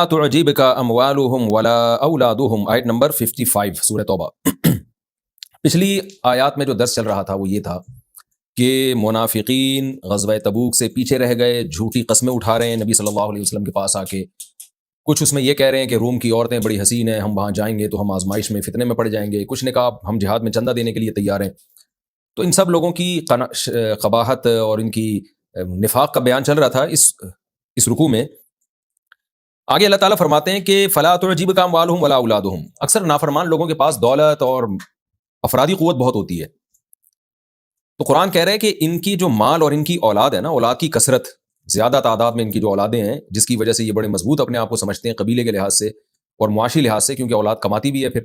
تعجبک اموالہم ولا اولادہم، آیت نمبر 55 سورہ توبہ۔ پچھلی آیات میں جو درس چل رہا تھا وہ یہ تھا کہ منافقین غزوہ تبوک سے پیچھے رہ گئے، جھوٹی قسمیں اٹھا رہے ہیں نبی صلی اللہ علیہ وسلم کے پاس آ کے۔ کچھ اس میں یہ کہہ رہے ہیں کہ روم کی عورتیں بڑی حسین ہیں، ہم وہاں جائیں گے تو ہم آزمائش میں فتنے میں پڑ جائیں گے۔ کچھ نے کہا ہم جہاد میں چندہ دینے کے لیے تیار ہیں۔ تو ان سب لوگوں کی قباحت اور ان کی نفاق کا بیان چل رہا تھا اس رکوع میں۔ آگے اللہ تعالیٰ فرماتے ہیں کہ فلا تعجبک اموالہم ولا اولادہم، اکثر نافرمان لوگوں کے پاس دولت اور افرادی قوت بہت ہوتی ہے، تو قرآن کہہ رہا ہے کہ ان کی جو مال اور ان کی اولاد ہے نا، اولاد کی کثرت، زیادہ تعداد میں ان کی جو اولادیں ہیں، جس کی وجہ سے یہ بڑے مضبوط اپنے آپ کو سمجھتے ہیں قبیلے کے لحاظ سے اور معاشی لحاظ سے، کیونکہ اولاد کماتی بھی ہے پھر۔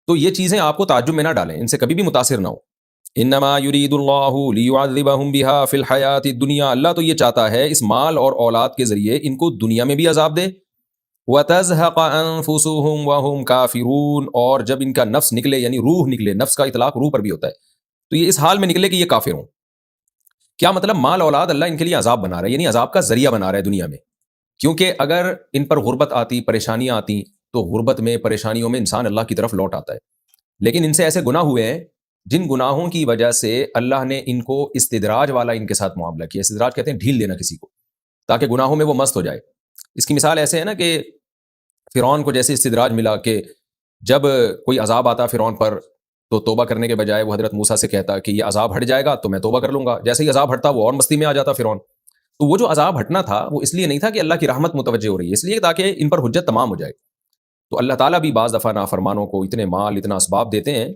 تو یہ چیزیں آپ کو تعجب میں نہ ڈالیں، ان سے کبھی بھی متاثر نہ ہو۔ انما یرید اللہ لیعذبہم بہا فی الحیات الدنیا، اللہ تو یہ چاہتا ہے اس مال اور اولاد کے ذریعے ان کو دنیا میں بھی عذاب دے۔ وَتَزْهَقَ أَنفُسُهُمْ وَهُمْ كَافِرُونَ، اور جب ان کا نفس نکلے، یعنی روح نکلے، نفس کا اطلاق روح پر بھی ہوتا ہے، تو یہ اس حال میں نکلے کہ یہ کافر ہوں۔ کیا مطلب؟ مال اولاد اللہ ان کے لیے عذاب بنا رہا ہے، یعنی عذاب کا ذریعہ بنا رہا ہے دنیا میں، کیونکہ اگر ان پر غربت آتی، پریشانیاں آتی، تو غربت میں، پریشانیوں میں انسان اللہ کی طرف لوٹ آتا ہے۔ لیکن ان سے ایسے گناہ ہوئے ہیں جن گناہوں کی وجہ سے اللہ نے ان کو استدراج والا ان کے ساتھ معاملہ کیا۔ استدراج کہتے ہیں ڈھیل دینا کسی کو، تاکہ گناہوں میں وہ مست ہو جائے۔ اس کی مثال ایسے ہے نا کہ فرعون کو جیسے استدراج ملا کہ جب کوئی عذاب آتا فرعون پر تو توبہ کرنے کے بجائے وہ حضرت موسیٰ سے کہتا کہ یہ عذاب ہٹ جائے گا تو میں توبہ کر لوں گا، جیسے ہی عذاب ہٹتا وہ اور مستی میں آ جاتا فرعون۔ تو وہ جو عذاب ہٹنا تھا وہ اس لیے نہیں تھا کہ اللہ کی رحمت متوجہ ہو رہی ہے، اس لیے تاکہ ان پر حجت تمام ہو جائے۔ تو اللہ تعالیٰ بھی بعض دفعہ نافرمانوں کو اتنے مال، اتنا اسباب دیتے ہیں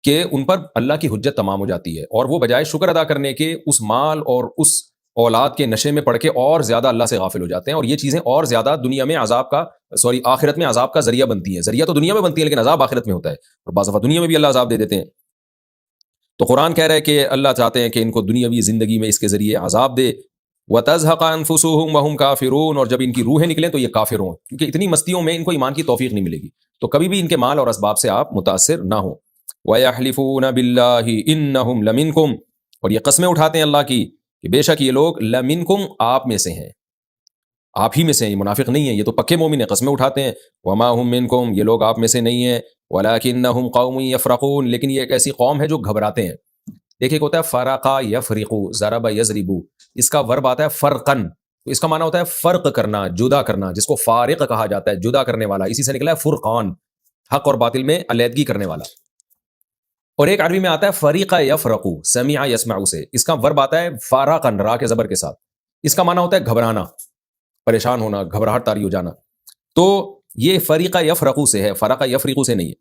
کہ ان پر اللہ کی حجت تمام ہو جاتی ہے، اور وہ بجائے شکر ادا کرنے کے اس مال اور اس اولاد کے نشے میں پڑھ کے اور زیادہ اللہ سے غافل ہو جاتے ہیں، اور یہ چیزیں اور زیادہ دنیا میں عذاب کا آخرت میں عذاب کا ذریعہ بنتی ہیں۔ ذریعہ تو دنیا میں بنتی ہے لیکن عذاب آخرت میں ہوتا ہے، اور بعض دفعہ دنیا میں بھی اللہ عذاب دے دیتے ہیں۔ تو قرآن کہہ رہا ہے کہ اللہ چاہتے ہیں کہ ان کو دنیاوی زندگی میں اس کے ذریعے عذاب دے۔ وَتَزْهَقَ أَنفُسُهُمْ وَهُمْ كَافِرُونَ، اور جب ان کی روحیں نکلیں تو یہ کافر ہوں، کیونکہ اتنی مستیوں میں ان کو ایمان کی توفیق نہیں ملے گی۔ تو کبھی بھی ان کے مال اور اسباب سے آپ متاثر نہ ہوں۔ وَيَحْلِفُونَ بِاللَّهِ إِنَّهُمْ لَمِنْكُمْ، اور یہ قسمیں اٹھاتے ہیں اللہ کی کہ بے شک یہ لوگ لَمِنْكُمْ، آپ میں سے ہیں، آپ ہی میں سے ہیں، یہ منافق نہیں ہیں، یہ تو پکے مومن ہیں، قسمیں اٹھاتے ہیں۔ وَمَا هُم مِنْكُمْ، یہ لوگ آپ میں سے نہیں ہیں۔ وَلَكِنَّهُمْ قَوْمٌ يَفْرَقُونَ، لیکن یہ ایک ایسی قوم ہے جو گھبراتے ہیں۔ دیکھیں ہوتا ہے فرقہ یفرقو، ضرب یضربو، اس کا ورب آتا ہے فرقن، تو اس کا معنی ہوتا ہے فرق کرنا، جدا کرنا، جس کو فارق کہا جاتا ہے، جدا کرنے والا، اسی سے نکلا ہے فرقان، حق اور باطل میں علیحدگی کرنے والا۔ اور ایک عربی میں آتا ہے فریقہ یفرقو، سمع یسمع سے، اس کا ورب آتا ہے فارقن، را کے زبر کے ساتھ، اس کا معنی ہوتا ہے گھبرانا، پریشان ہونا، گھبراہٹ طاری ہو جانا۔ تو یہ فریقہ یفرقو سے ہے، فرقہ یفرقو سے نہیں ہے۔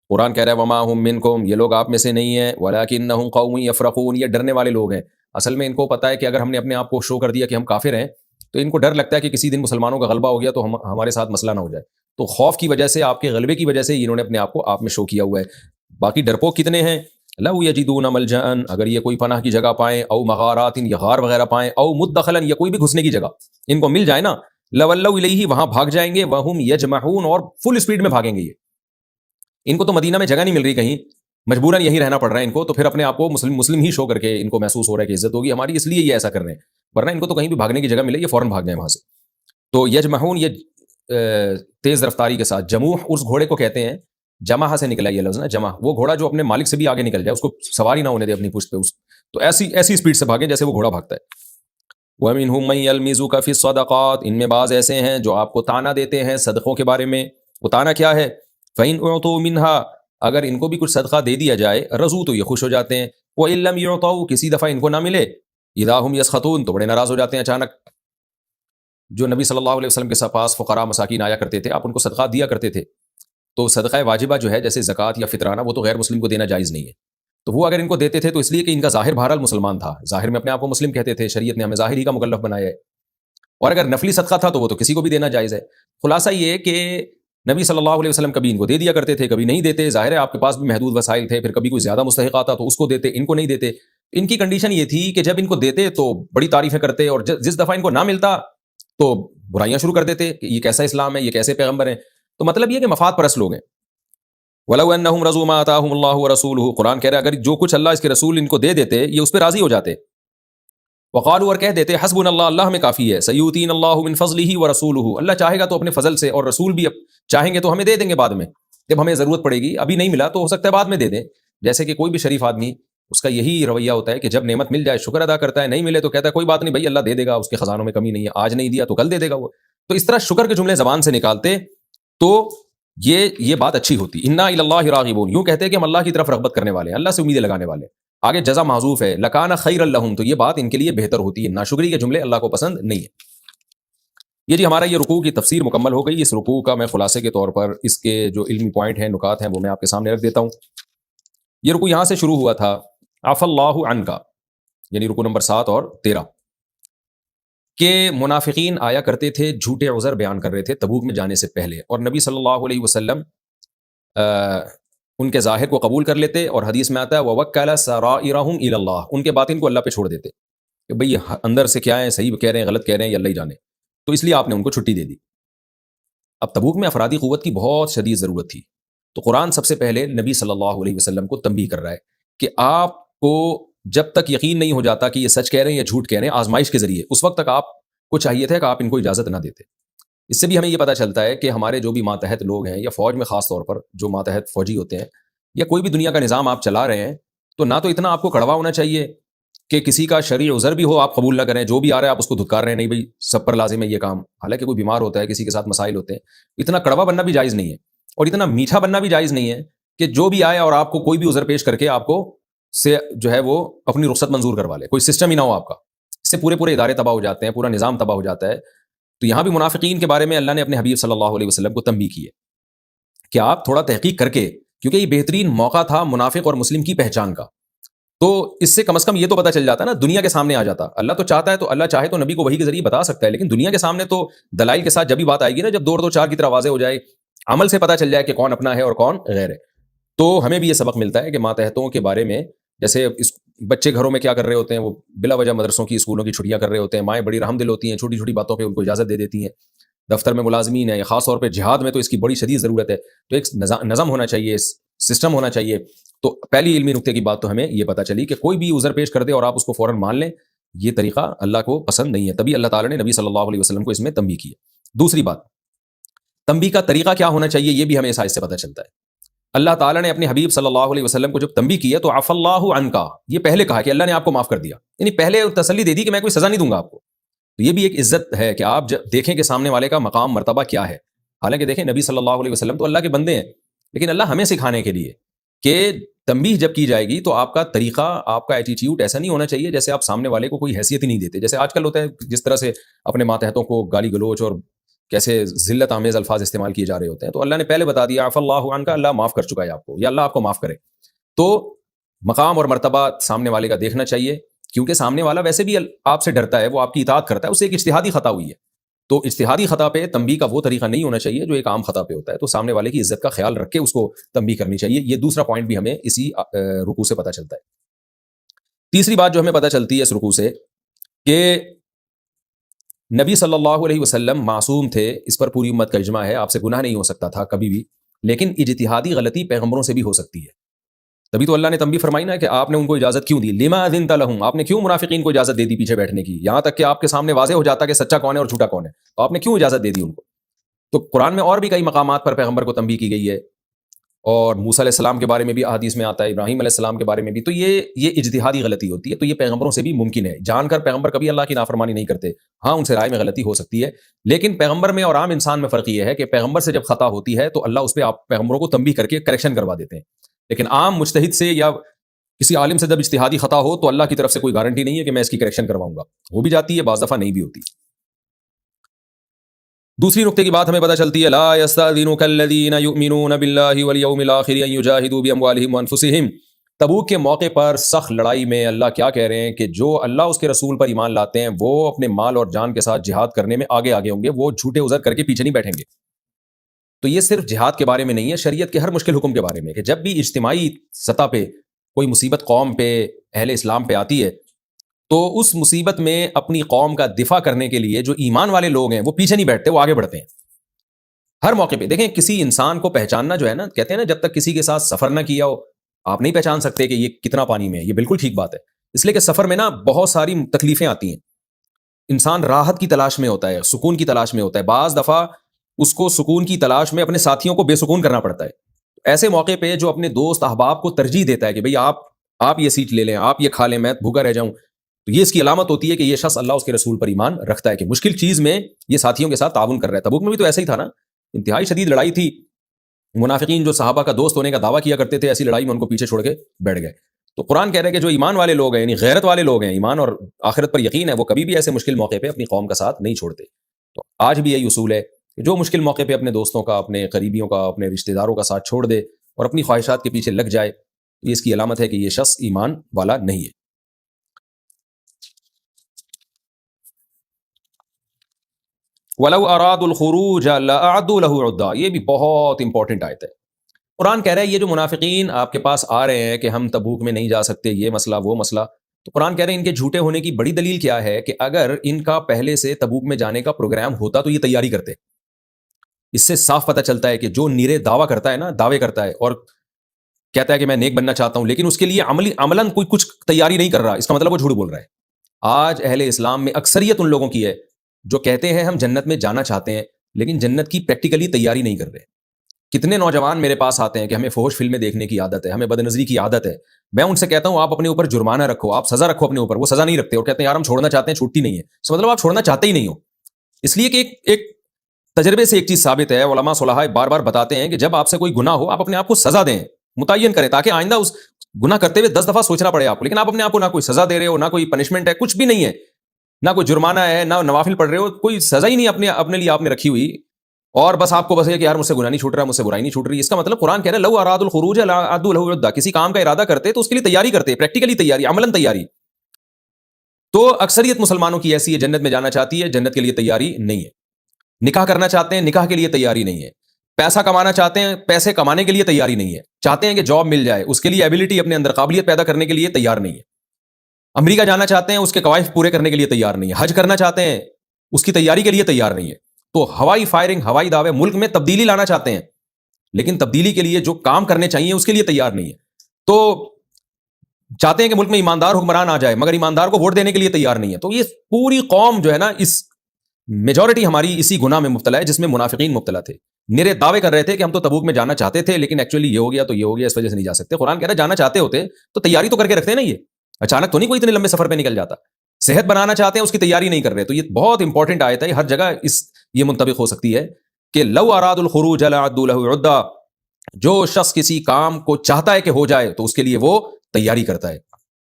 قرآن کہہ رہا ہے وما ہم منکم، یہ لوگ آپ میں سے نہیں ہیں، ولکنہم قوم یفرقون، یہ ڈرنے والے لوگ ہیں۔ اصل میں ان کو پتہ ہے کہ اگر ہم نے اپنے آپ کو شو کر دیا کہ ہم کافر ہیں تو ان کو ڈر لگتا ہے کہ کسی دن مسلمانوں کا غلبہ ہو گیا تو ہمارے ساتھ مسئلہ نہ ہو جائے، تو خوف کی وجہ سے، آپ کے غلبے کی وجہ سے انہوں نے اپنے آپ کو آپ میں شو کیا ہوا ہے۔ باقی ڈرپوک کتنے ہیں؟ لو یجدون ملجأ، اگر یہ کوئی پناہ کی جگہ پائیں، او مغارات، یا غار وغیرہ پائیں، او مدخلا، یا کوئی بھی گھسنے کی جگہ ان کو مل جائے نا، لولوا الیہ، وہاں بھاگ جائیں گے، وہم یجمعون، اور فل اسپیڈ میں بھاگیں گے۔ یہ ان کو تو مدینہ میں جگہ نہیں مل رہی کہیں، مجبوراً یہی رہنا پڑ رہا ہے ان کو، تو پھر اپنے آپ کو مسلم ہی شو کر کے ان کو محسوس ہو رہا ہے کہ عزت ہوگی ہماری، اس لیے یہ ایسا کر رہے ہیں، ورنہ ان کو تو کہیں بھی بھاگنے کی جگہ ملے یہ فوراً بھاگ جائیں وہاں سے۔ تو یجمعون، یہ تیز رفتاری کے ساتھ، جموح اس گھوڑے کو کہتے ہیں، جمع سے نکلا یہ لفظ نا، جمع، وہ گھوڑا جو اپنے مالک سے بھی آگے نکل جائے، اس کو سواری نہ ہونے دے اپنی پشت پہ، تو ایسی اسپیڈ سے بھاگیں جیسے وہ گھوڑا بھاگتا ہے۔ وَمِنْهُمْ مَن يَلْمِزُكَ فِي الصَّدَقَاتِ، ان میں بعض ایسے ہیں جو آپ کو طعنہ دیتے ہیں صدقوں کے بارے میں۔ وہ طعنہ کیا ہے؟ فَإِنْ أُعْطُوا مِنْهَا، اگر ان کو بھی کچھ صدقہ دے دیا جائے، رضوا، تو یہ خوش ہو جاتے ہیں، وَإِن لَّمْ يُعْطَوْا، کسی دفعہ ان کو نہ ملے، اِذَا هُمْ يَسْخَطُونَ، تو بڑے ناراض ہو جاتے ہیں اچانک۔ جو نبی صلی اللہ علیہ وسلم کے پاس فقراء مساکین آیا کرتے تھے، آپ ان کو صدقات دیا کرتے تھے، تو صدقہ واجبہ جو ہے جیسے زکوٰۃ یا فطرانہ، وہ تو غیر مسلم کو دینا جائز نہیں ہے، تو وہ اگر ان کو دیتے تھے تو اس لیے کہ ان کا ظاہر بہرحال مسلمان تھا، ظاہر میں اپنے آپ کو مسلم کہتے تھے، شریعت نے ہمیں ظاہر ہی کا مکلف بنایا ہے، اور اگر نفلی صدقہ تھا تو وہ تو کسی کو بھی دینا جائز ہے۔ خلاصہ یہ کہ نبی صلی اللہ علیہ وسلم کبھی ان کو دے دیا کرتے تھے، کبھی نہیں دیتے، ظاہر ہے آپ کے پاس بھی محدود وسائل تھے، پھر کبھی کوئی زیادہ مستحق آتا تو اس کو دیتے، ان کو نہیں دیتے۔ ان کی کنڈیشن یہ تھی کہ جب ان کو دیتے تو بڑی تعریفیں کرتے، اور جس دفعہ ان کو نہ ملتا تو برائیاں شروع کر دیتے کہ یہ کیسا اسلام ہے، یہ کیسے پیغمبر ہیں۔ تو مطلب یہ کہ مفاد پرست لوگ ہیں۔ وَلَوْ أَنَّهُمْ رَضُوا مَا آتَاهُمُ اللَّهُ وَرَسُولُهُ، قرآن کہہ رہا ہے اگر جو کچھ اللہ اس کے رسول ان کو دے دیتے یہ اس پہ راضی ہو جاتے، وقالوا اور کہہ دیتے حسبنا اللہ اللہ ہمیں کافی ہے سیؤتین اللہ من فضلہ ورسولہ اللہ چاہے گا تو اپنے فضل سے اور رسول بھی چاہیں گے تو ہمیں دے دیں گے بعد میں جب ہمیں ضرورت پڑے گی ابھی نہیں ملا تو ہو سکتا ہے بعد میں دے دیں جیسے کہ کوئی بھی شریف آدمی اس کا یہی رویہ ہوتا ہے کہ جب نعمت مل جائے شکر ادا کرتا ہے نہیں ملے تو کہتا ہے کوئی بات نہیں بھائی اللہ دے دے گا اس کے خزانوں میں کمی نہیں ہے آج نہیں دیا تو کل دے دے گا وہ تو اس طرح شکر کے جملے زبان سے نکالتے تو یہ بات اچھی ہوتی انا الی اللہ راغبون یوں کہتے ہیں کہ ہم اللہ کی طرف رغبت کرنے والے ہیں اللہ سے امیدیں لگانے والے ہیں آگے جزا محذوف ہے لکان خیر لہم تو یہ بات ان کے لیے بہتر ہوتی ہے ناشکری کے جملے اللہ کو پسند نہیں ہے یہ جی ہمارا یہ رکوع کی تفسیر مکمل ہو گئی اس رکوع کا میں خلاصے کے طور پر اس کے جو علمی پوائنٹ ہیں نکات ہیں وہ میں آپ کے سامنے رکھ دیتا ہوں یہ رکوع یہاں سے شروع ہوا تھا عفا اللہ عنک یعنی رکوع نمبر 7 اور 13 کہ منافقین آیا کرتے تھے جھوٹے عذر بیان کر رہے تھے تبوک میں جانے سے پہلے اور نبی صلی اللہ علیہ وسلم ان کے ظاہر کو قبول کر لیتے اور حدیث میں آتا ہے وَوَكَّلَ سَرَائِرَهُمْ إِلَى اللَّهِ ان کے باطن کو اللہ پہ چھوڑ دیتے کہ بھئی اندر سے کیا ہے صحیح کہہ رہے ہیں غلط کہہ رہے ہیں یا اللہ ہی جانے تو اس لیے آپ نے ان کو چھٹی دے دی اب تبوک میں افرادی قوت کی بہت شدید ضرورت تھی تو قرآن سب سے پہلے نبی صلی اللہ علیہ وسلم کو تنبیہ کر رہا ہے کہ آپ کو جب تک یقین نہیں ہو جاتا کہ یہ سچ کہہ رہے ہیں یا جھوٹ کہہ رہے ہیں آزمائش کے ذریعے اس وقت تک آپ کو چاہیے تھا کہ آپ ان کو اجازت نہ دیتے اس سے بھی ہمیں یہ پتہ چلتا ہے کہ ہمارے جو بھی ماتحت لوگ ہیں یا فوج میں خاص طور پر جو ماتحت فوجی ہوتے ہیں یا کوئی بھی دنیا کا نظام آپ چلا رہے ہیں تو نہ تو اتنا آپ کو کڑوا ہونا چاہیے کہ کسی کا شرعی عذر بھی ہو آپ قبول نہ کریں جو بھی آ رہا ہے آپ اس کو دھتکار رہے ہیں نہیں بھائی سب پر لازم ہے یہ کام حالانکہ کوئی بیمار ہوتا ہے کسی کے ساتھ مسائل ہوتے ہیں اتنا کڑوا بننا بھی جائز نہیں ہے اور اتنا میٹھا بننا بھی جائز نہیں ہے کہ جو بھی آئے اور آپ کو کوئی بھی عذر پیش کر کے آپ کو سے جو ہے وہ اپنی رخصت منظور کروا لے کوئی سسٹم ہی نہ ہو آپ کا اس سے پورے ادارے تباہ ہو جاتے ہیں پورا نظام تباہ ہو جاتا ہے تو یہاں بھی منافقین کے بارے میں اللہ نے اپنے حبیب صلی اللہ علیہ وسلم کو تنبیہ کی ہے کہ آپ تھوڑا تحقیق کر کے کیونکہ یہ بہترین موقع تھا منافق اور مسلم کی پہچان کا تو اس سے کم از کم یہ تو پتہ چل جاتا نا دنیا کے سامنے آ جاتا اللہ تو چاہتا ہے تو اللہ چاہے تو نبی کو وحی کے ذریعے بتا سکتا ہے لیکن دنیا کے سامنے تو دلائل کے ساتھ جب بھی بات آئے گی نا جب 2 اور 2 4 کی طرح واضح ہو جائے عمل سے پتہ چل جائے کہ کون اپنا ہے اور کون غیر ہے تو ہمیں بھی یہ سبق ملتا ہے کہ ماتحتوں کے بارے میں جیسے بچے گھروں میں کیا کر رہے ہوتے ہیں وہ بلا وجہ مدرسوں کی اسکولوں کی چھٹیاں کر رہے ہوتے ہیں مائیں بڑی رحم دل ہوتی ہیں چھوٹی چھوٹی باتوں پہ ان کو اجازت دے دیتی ہیں دفتر میں ملازمین ہیں خاص طور پہ جہاد میں تو اس کی بڑی شدید ضرورت ہے تو ایک نظم ہونا چاہیے سسٹم ہونا چاہیے تو پہلی علمی نقطے کی بات تو ہمیں یہ پتہ چلی کہ کوئی بھی عذر پیش کر دے اور آپ اس کو فوراً مان لیں یہ طریقہ اللہ کو پسند نہیں ہے تبھی اللہ تعالیٰ نے نبی صلی اللہ علیہ وسلم کو اس میں تنبیہ کی ہے دوسری بات تنبیہ کا طریقہ کیا ہونا چاہیے یہ بھی ہمیں اس آیت سے پتہ چلتا ہے اللہ تعالیٰ نے اپنے حبیب صلی اللہ علیہ وسلم کو جب تنبیہ کی ہے تو عفا اللہ عنکا یہ پہلے کہا کہ اللہ نے آپ کو معاف کر دیا یعنی پہلے تسلی دے دی کہ میں کوئی سزا نہیں دوں گا آپ کو تو یہ بھی ایک عزت ہے کہ آپ دیکھیں کہ سامنے والے کا مقام مرتبہ کیا ہے حالانکہ دیکھیں نبی صلی اللہ علیہ وسلم تو اللہ کے بندے ہیں لیکن اللہ ہمیں سکھانے کے لیے کہ تنبیہ جب کی جائے گی تو آپ کا طریقہ آپ کا ایٹیٹیوڈ ایسا نہیں ہونا چاہیے جیسے آپ سامنے والے کو کوئی حیثیت ہی نہیں دیتے جیسے آج کل ہوتا ہے جس طرح سے اپنے ماتحتوں کو گالی گلوچ اور کیسے ذلت آمیز الفاظ استعمال کیے جا رہے ہوتے ہیں تو اللہ نے پہلے بتا دیا عفا اللہ عنک اللہ معاف کر چکا ہے آپ کو یا اللہ آپ کو معاف کرے تو مقام اور مرتبہ سامنے والے کا دیکھنا چاہیے کیونکہ سامنے والا ویسے بھی آپ سے ڈرتا ہے وہ آپ کی اطاعت کرتا ہے اس سے ایک اجتہادی خطا ہوئی ہے تو اجتہادی خطا پہ تنبیہ کا وہ طریقہ نہیں ہونا چاہیے جو ایک عام خطا پہ ہوتا ہے تو سامنے والے کی عزت کا خیال رکھ کے اس کو تنبیہ کرنی چاہیے یہ دوسرا پوائنٹ بھی ہمیں اسی رکوع سے پتہ چلتا ہے تیسری بات جو ہمیں پتہ چلتی ہے اس رکوع سے کہ نبی صلی اللہ علیہ وسلم معصوم تھے اس پر پوری امت کا اجماع ہے آپ سے گناہ نہیں ہو سکتا تھا کبھی بھی لیکن اجتہادی غلطی پیغمبروں سے بھی ہو سکتی ہے تبھی تو اللہ نے تنبیہ فرمائی نا کہ آپ نے ان کو اجازت کیوں دی لما اذنت لهم آپ نے کیوں منافقین کو اجازت دے دی پیچھے بیٹھنے کی یہاں تک کہ آپ کے سامنے واضح ہو جاتا کہ سچا کون ہے اور جھوٹا کون ہے تو آپ نے کیوں اجازت دے دی ان کو تو قرآن میں اور بھی کئی مقامات پر پیغمبر کو تنبیہ کی گئی ہے اور موسیٰ علیہ السلام کے بارے میں بھی احادیث میں آتا ہے ابراہیم علیہ السلام کے بارے میں بھی تو یہ اجتہادی غلطی ہوتی ہے تو یہ پیغمبروں سے بھی ممکن ہے جان کر پیغمبر کبھی اللہ کی نافرمانی نہیں کرتے ہاں ان سے رائے میں غلطی ہو سکتی ہے لیکن پیغمبر میں اور عام انسان میں فرق یہ ہے کہ پیغمبر سے جب خطا ہوتی ہے تو اللہ اس پہ آپ پیغمبروں کو تنبیہ کر کے کریکشن کروا دیتے ہیں لیکن عام مجتہد سے یا کسی عالم سے جب اجتہادی خطا ہو تو اللہ کی طرف سے کوئی گارنٹی نہیں ہے کہ میں اس کی کریکشن کرواؤں گا وہ بھی جاتی ہے بعض دفعہ نہیں بھی ہوتی دوسری نقطے کی بات ہمیں پتہ چلتی ہے لا یستاذنک الذین یؤمنون باللہ والیوم الآخر ان یجاہدوا باموالہم وانفسہم تبوک کے موقع پر سخت لڑائی میں اللہ کیا کہہ رہے ہیں کہ جو اللہ اس کے رسول پر ایمان لاتے ہیں وہ اپنے مال اور جان کے ساتھ جہاد کرنے میں آگے ہوں گے وہ جھوٹے عذر کر کے پیچھے نہیں بیٹھیں گے تو یہ صرف جہاد کے بارے میں نہیں ہے شریعت کے ہر مشکل حکم کے بارے میں کہ جب بھی اجتماعی سطح پہ کوئی مصیبت قوم پہ اہل اسلام پہ آتی ہے تو اس مصیبت میں اپنی قوم کا دفاع کرنے کے لیے جو ایمان والے لوگ ہیں وہ پیچھے نہیں بیٹھتے وہ آگے بڑھتے ہیں ہر موقع پہ دیکھیں کسی انسان کو پہچاننا جو ہے نا کہتے ہیں نا جب تک کسی کے ساتھ سفر نہ کیا ہو آپ نہیں پہچان سکتے کہ یہ کتنا پانی میں ہے یہ بالکل ٹھیک بات ہے اس لیے کہ سفر میں نا بہت ساری تکلیفیں آتی ہیں، انسان راحت کی تلاش میں ہوتا ہے، سکون کی تلاش میں ہوتا ہے، بعض دفعہ اس کو سکون کی تلاش میں اپنے ساتھیوں کو بے سکون کرنا پڑتا ہے. ایسے موقع پہ جو اپنے دوست احباب کو ترجیح دیتا ہے کہ بھئی آپ یہ سیٹ لے لیں، آپ یہ کھا لیں، میں بھوکا رہ جاؤں، تو یہ اس کی علامت ہوتی ہے کہ یہ شخص اللہ اس کے رسول پر ایمان رکھتا ہے، کہ مشکل چیز میں یہ ساتھیوں کے ساتھ تعاون کر رہا ہے. تبوک میں بھی تو ایسا ہی تھا نا، انتہائی شدید لڑائی تھی، منافقین جو صحابہ کا دوست ہونے کا دعویٰ کیا کرتے تھے ایسی لڑائی میں ان کو پیچھے چھوڑ کے بیٹھ گئے. تو قرآن کہہ رہے ہیں کہ جو ایمان والے لوگ ہیں، یعنی غیرت والے لوگ ہیں، ایمان اور آخرت پر یقین ہے، وہ کبھی بھی ایسے مشکل موقع پہ اپنی قوم کا ساتھ نہیں چھوڑتے. تو آج بھی یہی اصول ہے کہ جو مشکل موقع پہ اپنے دوستوں کا، اپنے قریبیوں کا، اپنے رشتہ داروں کا ساتھ چھوڑ دے اور اپنی خواہشات کے پیچھے لگ جائے، یہ اس کی علامت ہے کہ یہ شخص ایمان والا نہیں ہے. وَلَوْ أَرَادُوا الْخُرُوجَ لَأَعَدُّوا لَهُ عُدَّةً، یہ بھی بہت امپورٹنٹ آیت ہے. قرآن کہہ رہا ہے یہ جو منافقین آپ کے پاس آ رہے ہیں کہ ہم تبوک میں نہیں جا سکتے، یہ مسئلہ وہ مسئلہ، تو قرآن کہہ رہے ہیں ان کے جھوٹے ہونے کی بڑی دلیل کیا ہے کہ اگر ان کا پہلے سے تبوک میں جانے کا پروگرام ہوتا تو یہ تیاری کرتے. اس سے صاف پتہ چلتا ہے کہ جو نیرے دعویٰ کرتا ہے نا، دعوے کرتا ہے اور کہتا ہے کہ میں نیک بننا چاہتا ہوں، لیکن اس کے لیے عملاً کوئی کچھ تیاری نہیں کر رہا، اس کا مطلب وہ جھوٹ بول رہا ہے. آج اہل اسلام میں اکثریت ان لوگوں کی ہے جو کہتے ہیں ہم جنت میں جانا چاہتے ہیں، لیکن جنت کی پریکٹیکلی تیاری نہیں کر رہے. کتنے نوجوان میرے پاس آتے ہیں کہ ہمیں فحش فلمیں دیکھنے کی عادت ہے، ہمیں بد نظری کی عادت ہے. میں ان سے کہتا ہوں آپ اپنے اوپر جرمانہ رکھو، آپ سزا رکھو اپنے اوپر. وہ سزا نہیں رکھتے اور کہتے ہیں یار ہم چھوڑنا چاہتے ہیں، چھوٹتی نہیں ہے. اس مطلب آپ چھوڑنا چاہتے ہی نہیں ہو. اس لیے کہ ایک تجربے سے ایک چیز ثابت ہے، علماء صلحاء بار بار بتاتے ہیں کہ جب آپ سے کوئی گناہ ہو، آپ اپنے آپ کو سزا دیں، متعین کریں، تاکہ آئندہ اس گناہ کرتے ہوئے 10 دفعہ سوچنا پڑے آپ کو. لیکن آپ اپنے آپ کو نہ کوئی سزا دے رہے ہو، نہ کوئی پنشمنٹ ہے، کچھ بھی نہیں ہے، نہ کوئی جرمانہ ہے، نہ نوافل پڑھ رہے ہو، کوئی سزا ہی نہیں اپنے لیے آپ نے رکھی ہوئی، اور بس آپ کو بس یہ کہ یار مجھ سے گناہ نہیں چھوٹ رہا، مجھ سے برائی نہیں چھوٹ رہی. اس کا مطلب قرآن کہہ رہا ہے لو اراد الخروج لاعدوا له عدہ، کسی کام کا ارادہ کرتے تو اس کے لیے تیاری کرتے، پریکٹیکلی تیاری، عملاً تیاری. تو اکثریت مسلمانوں کی ایسی ہے، جنت میں جانا چاہتی ہے، جنت کے لیے تیاری نہیں ہے. نکاح کرنا چاہتے ہیں، نکاح کے لیے تیاری نہیں ہے. پیسہ کمانا چاہتے ہیں، پیسے کمانے کے لیے تیاری نہیں ہے. چاہتے ہیں کہ جاب مل جائے، اس کے لیے ایبلٹی اپنے اندر قابلیت پیدا کرنے کے لیے تیار نہیں ہے. امریکہ جانا چاہتے ہیں، اس کے قواعد پورے کرنے کے لیے تیار نہیں ہے. حج کرنا چاہتے ہیں، اس کی تیاری کے لیے تیار نہیں ہے. تو ہوائی فائرنگ، ہوائی دعوے، ملک میں تبدیلی لانا چاہتے ہیں، لیکن تبدیلی کے لیے جو کام کرنے چاہیے اس کے لیے تیار نہیں ہے. تو چاہتے ہیں کہ ملک میں ایماندار حکمران آ جائے، مگر ایماندار کو ووٹ دینے کے لیے تیار نہیں ہے. تو یہ پوری قوم جو ہے نا، اس میجورٹی ہماری اسی گناہ میں مبتلا ہے جس میں منافقین مبتلا تھے. میرے دعوے کر رہے تھے کہ ہم تو تبوک میں جانا چاہتے تھے، لیکن ایکچولی یہ ہو گیا تو یہ ہو گیا، اس وجہ سے نہیں جا سکتے. قرآن کہہ رہا ہے جانا چاہتے ہوتے تو تیاری تو کر کے رکھتے ہیں نا. یہ اچانک تو نہیں کوئی اتنے لمبے سفر پہ نکل جاتا. صحت بنانا چاہتے ہیں، اس کی تیاری نہیں کر رہے. تو یہ بہت انپورٹنٹ آیت ہے، ہر جگہ یہ منطبق ہو سکتی ہے کہ لو اراد الخروج لاعدوا له عدہ، جو شخص کسی کام کو چاہتا ہے کہ ہو جائے تو اس کے لیے وہ تیاری کرتا ہے،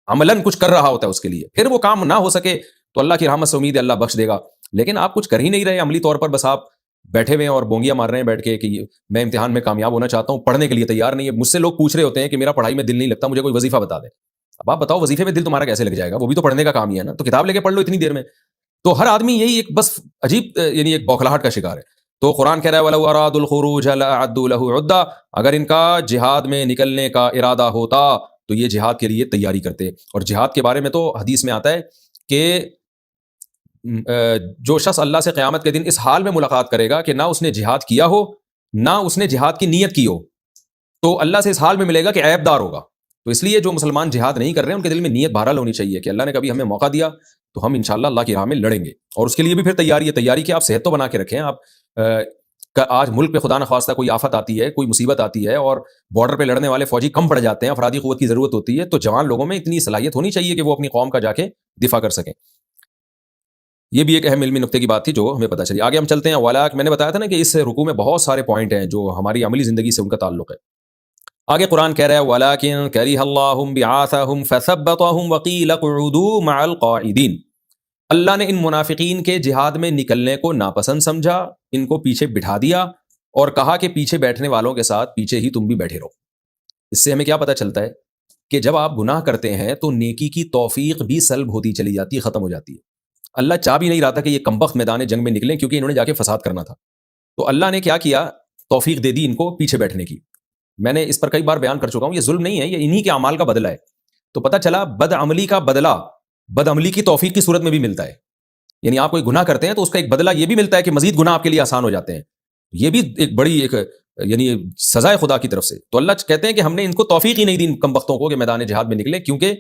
عملاً کچھ کر رہا ہوتا ہے اس کے لیے. پھر وہ کام نہ ہو سکے تو اللہ کی رحمت سے امید ہے اللہ بخش دے گا. لیکن آپ کچھ کر ہی نہیں رہے عملی طور پر، بس آپ بیٹھے ہوئے ہیں اور بونگیاں مار رہے ہیں بیٹھ کے کہ میں امتحان میں کامیاب ہونا چاہتا ہوں، پڑھنے کے لیے تیار نہیں ہے. مجھ سے لوگ پوچھ رہے ہوتے ہیں کہ میرا پڑھائی میں دل نہیں لگتا، مجھے کوئی وظیفہ بتا دیں. اب آپ بتاؤ وظیفے میں دل تمہارا کیسے لگ جائے گا؟ وہ بھی تو پڑھنے کا کام ہی ہے نا. تو کتاب لے کے پڑھ لو اتنی دیر میں. تو ہر آدمی یہی ایک بس عجیب یعنی ایک بوکھلاہٹ کا شکار ہے. تو قرآن کہہ رہا ہے وَلَوْ أَرَادُوا الْخُرُوجَ لَأَعَدُّوا لَهُ عُدَّةً، اگر ان کا جہاد میں نکلنے کا ارادہ ہوتا تو یہ جہاد کے لیے تیاری کرتے. اور جہاد کے بارے میں تو حدیث میں آتا ہے کہ جو شخص اللہ سے قیامت کے دن اس حال میں ملاقات کرے گا کہ نہ اس نے جہاد کیا ہو، نہ اس نے جہاد کی نیت کی ہو، تو اللہ سے اس حال میں ملے گا کہ عیب دار ہوگا. تو اس لیے جو مسلمان جہاد نہیں کر رہے ہیں ان کے دل میں نیت بہرحال ہونی چاہیے کہ اللہ نے کبھی ہمیں موقع دیا تو ہم انشاءاللہ اللہ کی راہ میں لڑیں گے. اور اس کے لیے بھی پھر تیاری ہے. تیاری کہ آپ صحت تو بنا کے رکھیں. آپ آج ملک پہ خدا نخواستہ کوئی آفت آتی ہے، کوئی مصیبت آتی ہے اور بارڈر پہ لڑنے والے فوجی کم پڑ جاتے ہیں، افرادی قوت کی ضرورت ہوتی ہے، تو جوان لوگوں میں اتنی صلاحیت ہونی چاہیے کہ وہ اپنی قوم کا جا کے دفاع کر سکیں. یہ بھی ایک اہم علمی نقطے کی بات تھی جو ہمیں پتہ چلی. آگے ہم چلتے ہیں. وَلَٰكِن، میں نے بتایا تھا نا کہ اس رکوع میں بہت سارے پوائنٹ ہیں جو ہماری عملی زندگی سے ان کا تعلق ہے. آگے قرآن کہہ رہا ہے وَلَٰكِن كَرِهَ اللَّهُ بِعَاثَهُمْ فَثَبَّطَهُمْ وَقِيلَ اقْعُدُوا مَعَ الْقَاعِدِينَ. اللہ نے ان منافقین کے جہاد میں نکلنے کو ناپسند سمجھا، ان کو پیچھے بٹھا دیا اور کہا کہ پیچھے بیٹھنے والوں کے ساتھ پیچھے ہی تم بھی بیٹھے رہو. اس سے ہمیں کیا پتہ چلتا ہے کہ جب آپ گناہ کرتے ہیں تو نیکی کی توفیق بھی سلب ہوتی چلی جاتی ہے، ختم ہو جاتی ہے. اللہ چاہ بھی نہیں رہا تھا کہ یہ کمبخت میدان جنگ میں نکلیں، کیونکہ انہوں نے جا کے فساد کرنا تھا. تو اللہ نے کیا کیا؟ توفیق دے دی ان کو پیچھے بیٹھنے کی. میں نے اس پر کئی بار بیان کر چکا ہوں، یہ ظلم نہیں ہے، یہ انہی کے اعمال کا بدلہ ہے. تو پتہ چلا بد عملی کا بدلہ بد عملی کی توفیق کی صورت میں بھی ملتا ہے. یعنی آپ کوئی گناہ کرتے ہیں تو اس کا ایک بدلہ یہ بھی ملتا ہے کہ مزید گناہ آپ کے لیے آسان ہو جاتے ہیں. یہ بھی ایک بڑی یعنی سزا ہے خدا کی طرف سے. تو اللہ کہتے ہیں کہ ہم نے ان کو توفیق ہی نہیں دی ان کم بختوں کو کہ میدان جہاد میں نکلے، کیونکہ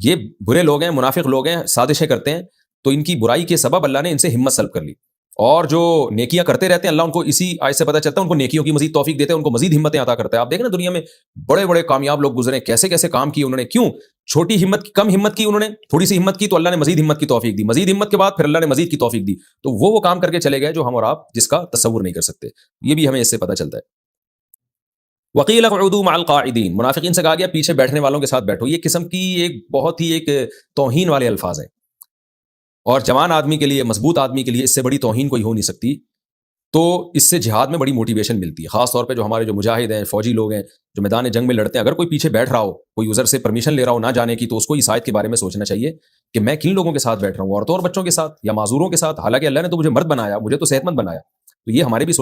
یہ برے لوگ ہیں، منافق لوگ ہیں، سازشیں کرتے ہیں، تو ان کی برائی کے سبب اللہ نے ان سے ہمت سلب کر لی، اور جو نیکیاں کرتے رہتے ہیں اللہ ان کو اسی آیت سے پتہ چلتا ہے ان کو نیکیوں کی مزید توفیق دیتے ہیں، ان کو مزید ہمتیں عطا کرتا ہے۔ آپ دیکھیں نا دنیا میں بڑے بڑے کامیاب لوگ گزرے، کیسے کیسے کام کیے انہوں نے، کیوں؟ چھوٹی ہمت کی، کم ہمت کی انہوں نے، تھوڑی سی ہمت کی تو اللہ نے مزید ہمت کی توفیق دی، مزید ہمت کے بعد پھر اللہ نے مزید کی توفیق دی، تو وہ کام کر کے چلے گئے جو ہم اور آپ جس کا تصور نہیں کر سکتے۔ یہ بھی ہمیں اس سے پتہ چلتا ہے۔ وقیل اقعدوا مع القاعدین، منافقین سے کہا گیا پیچھے بیٹھنے والوں کے ساتھ بیٹھو۔ یہ قسم کی ایک بہت ہی ایک توہین والے الفاظ ہیں، اور جوان آدمی کے لیے، مضبوط آدمی کے لیے اس سے بڑی توہین کوئی ہو نہیں سکتی۔ تو اس سے جہاد میں بڑی موٹیویشن ملتی ہے، خاص طور پہ جو ہمارے جو مجاہد ہیں، فوجی لوگ ہیں جو میدان جنگ میں لڑتے ہیں، اگر کوئی پیچھے بیٹھ رہا ہو، کوئی عذر سے پرمیشن لے رہا ہو نہ جانے کی، تو اس کو اس آیت کے بارے میں سوچنا چاہیے کہ میں کن لوگوں کے ساتھ بیٹھ رہا ہوں، عورتوں اور بچوں کے ساتھ یا معذوروں کے ساتھ، حالانکہ اللہ نے تو مجھے مرد بنایا، مجھے تو صحت مند بنایا، تو یہ ہمارے بھی